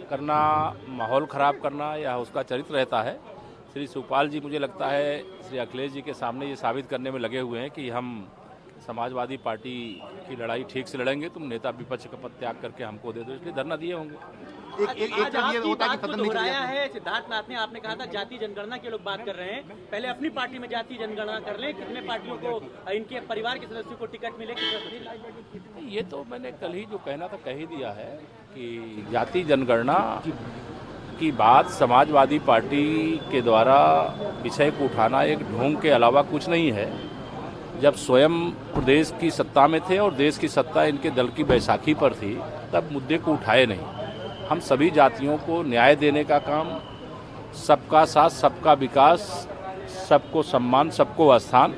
करना, माहौल ख़राब करना या उसका चरित्र रहता है। श्री शिवपाल जी मुझे लगता है श्री अखिलेश जी के सामने ये साबित करने में लगे हुए हैं कि हम समाजवादी पार्टी की लड़ाई ठीक से लड़ेंगे, तुम नेता विपक्ष का पद त्याग करके हमको दे दो, इसलिए धरना दिए होंगे। आज आपकी बात को दोहराया है सिद्धार्थनाथ ने, आपने कहा था जाति जनगणना के लोग बात कर रहे हैं, पहले अपनी पार्टी में जाति जनगणना कर लें, कितने पार्टियों को इनके परिवार के सदस्यों को टिकट मिले। ये तो मैंने कल ही जो कहना था कह ही दिया है कि जाति जनगणना की बात समाजवादी पार्टी के द्वारा विषय को उठाना एक ढोंग के अलावा कुछ नहीं है। जब स्वयं प्रदेश की सत्ता में थे और देश की सत्ता इनके दल की बैसाखी पर थी, तब मुद्दे को उठाए नहीं। हम सभी जातियों को न्याय देने का काम, सबका साथ सबका विकास, सबको सम्मान, सबको स्थान,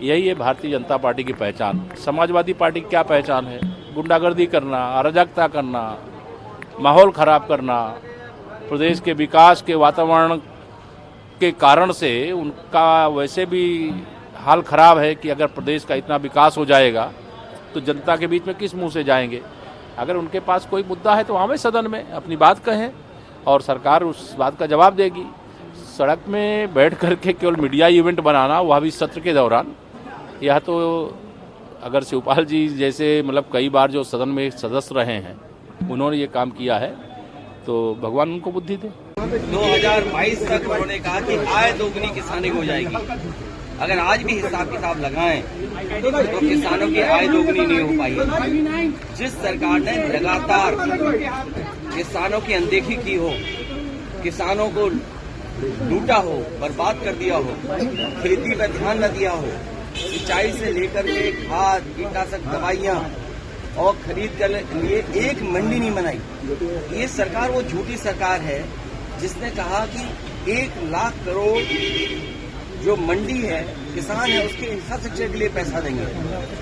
यही है भारतीय जनता पार्टी की पहचान। समाजवादी पार्टी की क्या पहचान है? गुंडागर्दी करना, अराजकता करना, माहौल खराब करना, प्रदेश के विकास के वातावरण के कारण से उनका वैसे भी हाल खराब है कि अगर प्रदेश का इतना विकास हो जाएगा तो जनता के बीच में किस मुंह से जाएंगे। अगर उनके पास कोई मुद्दा है तो आवे सदन में अपनी बात कहें और सरकार उस बात का जवाब देगी। सड़क में बैठ करके केवल मीडिया इवेंट बनाना, वह भी सत्र के दौरान, यह तो अगर शिवपाल जी जैसे मतलब कई बार जो सदन में सदस्य रहे हैं उन्होंने ये काम किया है तो भगवान उनको बुद्धि दे। 2022 तक उन्होंने कहा कि आय दोगुनी किसानी हो जाएगी। अगर आज भी हिसाब किताब लगाएं तो किसानों की आय दोगुनी नहीं हो पाई। जिस सरकार ने लगातार किसानों की अनदेखी की हो, किसानों को लूटा हो, बर्बाद कर दिया हो, खेती पर ध्यान न दिया हो, सिंचाई से लेकर के खाद, कीटनाशक दवाइयां और खरीद कर लिए एक मंडी नहीं बनाई। ये सरकार वो झूठी सरकार है जिसने कहा कि 1 लाख करोड़ जो मंडी है, किसान है, उसके इंफ्रास्ट्रक्चर के लिए पैसा देंगे।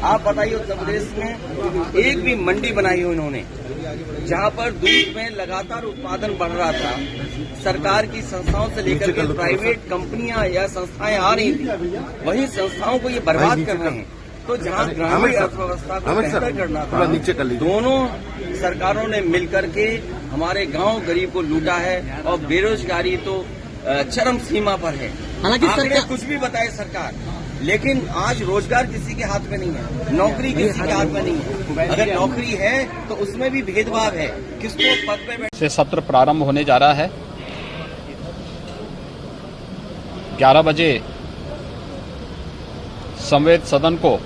आप बताइए उत्तर प्रदेश में एक भी मंडी बनाई हो इन्होंने, जहां पर दूध में लगातार उत्पादन बढ़ रहा था। सरकार की संस्थाओं से लेकर के प्राइवेट कंपनियां या संस्थाएं आ रही थी, वहीं संस्थाओं को ये बर्बाद कर रहे हैं। तो जहां ग्रामीण अर्थव्यवस्था को बेहतर करना था, दोनों सरकारों ने मिलकर के हमारे गांव गरीब को लूटा है और बेरोजगारी तो चरम सीमा पर है। हालांकि सरकार कुछ भी बताए सरकार, लेकिन आज रोजगार किसी के हाथ में नहीं है, नौकरी किसी के हाथ में नहीं है। अगर नौकरी है तो उसमें भी भेदभाव है, किसको पद पे से सत्र प्रारंभ होने जा रहा है। 11 बजे संवेद सदन को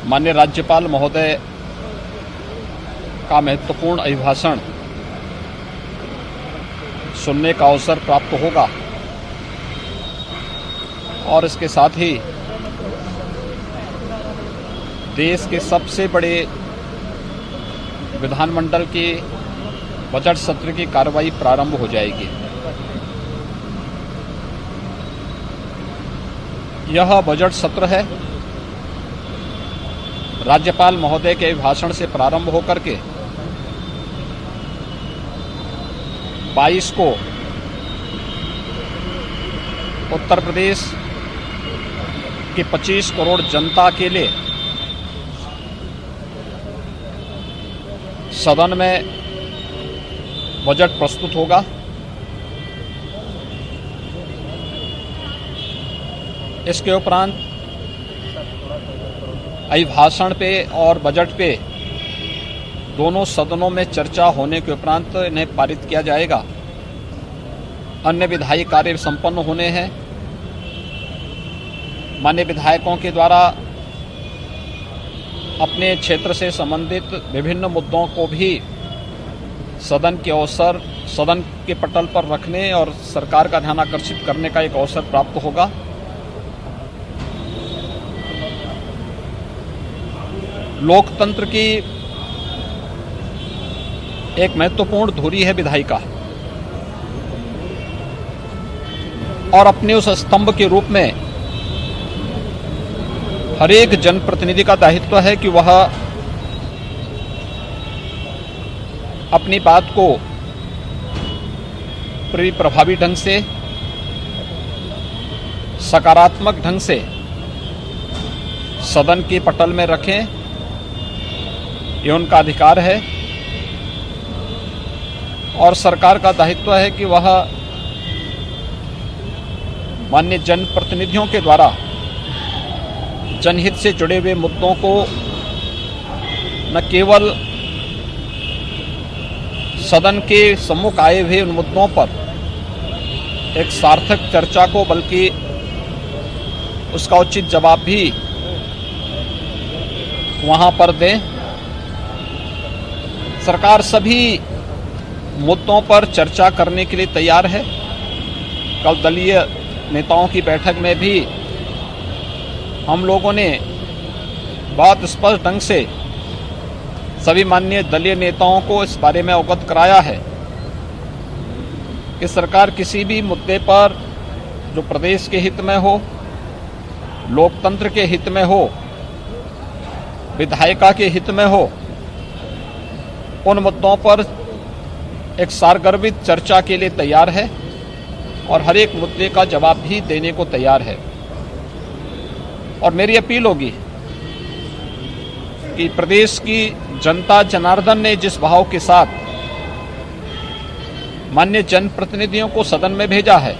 माननीय राज्यपाल महोदय का महत्वपूर्ण अभिभाषण सुनने का अवसर प्राप्त होगा और इसके साथ ही देश के सबसे बड़े विधानमंडल के बजट सत्र की कार्रवाई प्रारंभ हो जाएगी। यह बजट सत्र है, राज्यपाल महोदय के अभिभाषण से प्रारंभ होकर के 22 को उत्तर प्रदेश की 25 करोड़ जनता के लिए सदन में बजट प्रस्तुत होगा। इसके उपरांत अभिभाषण पे और बजट पे दोनों सदनों में चर्चा होने के उपरांत इन्हें पारित किया जाएगा। अन्य विधायी कार्य संपन्न होने हैं। माननीय विधायकों के द्वारा अपने क्षेत्र से संबंधित विभिन्न मुद्दों को भी सदन के पटल पर रखने और सरकार का ध्यान आकर्षित करने का एक अवसर प्राप्त होगा। लोकतंत्र की एक महत्वपूर्ण धुरी है विधायिका और अपने उस स्तंभ के रूप में हर एक जनप्रतिनिधि का दायित्व है कि वह अपनी बात को प्रभावी ढंग से, सकारात्मक ढंग से सदन के पटल में रखें। ये उनका अधिकार है। और सरकार का दायित्व है कि वह माननीय जनप्रतिनिधियों के द्वारा जनहित से जुड़े हुए मुद्दों को न केवल सदन के सम्मुख आए हुए उन मुद्दों पर एक सार्थक चर्चा को, बल्कि उसका उचित जवाब भी वहां पर दें। सरकार सभी मुद्दों पर चर्चा करने के लिए तैयार है। कल दलीय नेताओं की बैठक में भी हम लोगों ने बहुत स्पष्ट ढंग से सभी माननीय दलीय नेताओं को इस बारे में अवगत कराया है कि सरकार किसी भी मुद्दे पर जो प्रदेश के हित में हो, लोकतंत्र के हित में हो, विधायिका के हित में हो, उन मुद्दों पर एक सारगर्भित चर्चा के लिए तैयार है और हर एक मुद्दे का जवाब भी देने को तैयार है। और मेरी अपील होगी कि प्रदेश की जनता जनार्दन ने जिस भाव के साथ माननीय जनप्रतिनिधियों को सदन में भेजा है,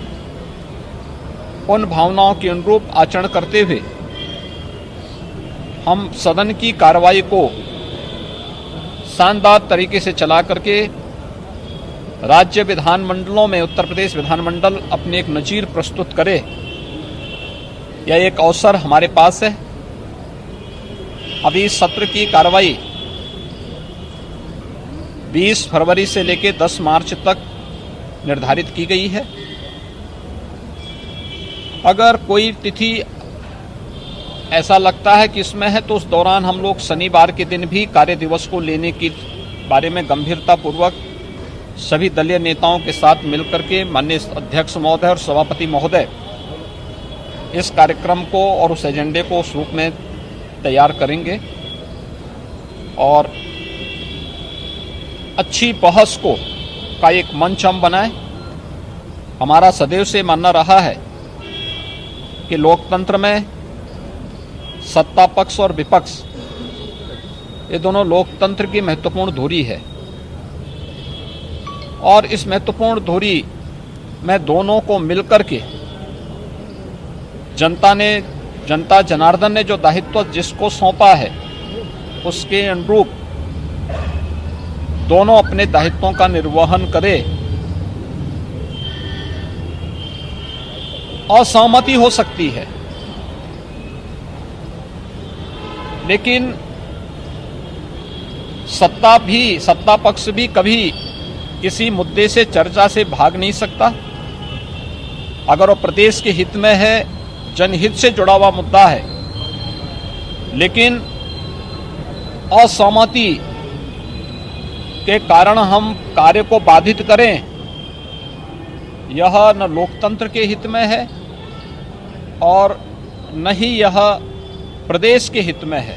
उन भावनाओं के अनुरूप आचरण करते हुए हम सदन की कार्रवाई को शानदार तरीके से चला करके राज्य विधानमंडलों में उत्तर प्रदेश विधानमंडल अपनी एक नजीर प्रस्तुत करे, यह एक अवसर हमारे पास है। अभी सत्र की कार्रवाई 20 फरवरी से लेकर 10 मार्च तक निर्धारित की गई है। अगर कोई तिथि ऐसा लगता है कि इसमें है तो उस दौरान हम लोग शनिवार के दिन भी कार्य दिवस को लेने के बारे में गंभीरतापूर्वक सभी दलीय नेताओं के साथ मिलकर के माननीय अध्यक्ष महोदय और सभापति महोदय इस कार्यक्रम को और उस एजेंडे को उस रूप में तैयार करेंगे और अच्छी बहस को का एक मंच हम बनाएं। हमारा सदैव से मानना रहा है कि लोकतंत्र में सत्ता पक्ष और विपक्ष ये दोनों लोकतंत्र की महत्वपूर्ण धुरी है और इस महत्वपूर्ण धुरी में दोनों को मिलकर के जनता जनार्दन ने जो दायित्व जिसको सौंपा है उसके अनुरूप दोनों अपने दायित्वों का निर्वहन करें। असहमति हो सकती है, लेकिन सत्ता पक्ष भी कभी किसी मुद्दे से चर्चा से भाग नहीं सकता। अगर वो प्रदेश के हित में है, जनहित से जुड़ा हुआ मुद्दा है, लेकिन असहमति के कारण हम कार्य को बाधित करें, यह न लोकतंत्र के हित में है और न ही यह प्रदेश के हित में है।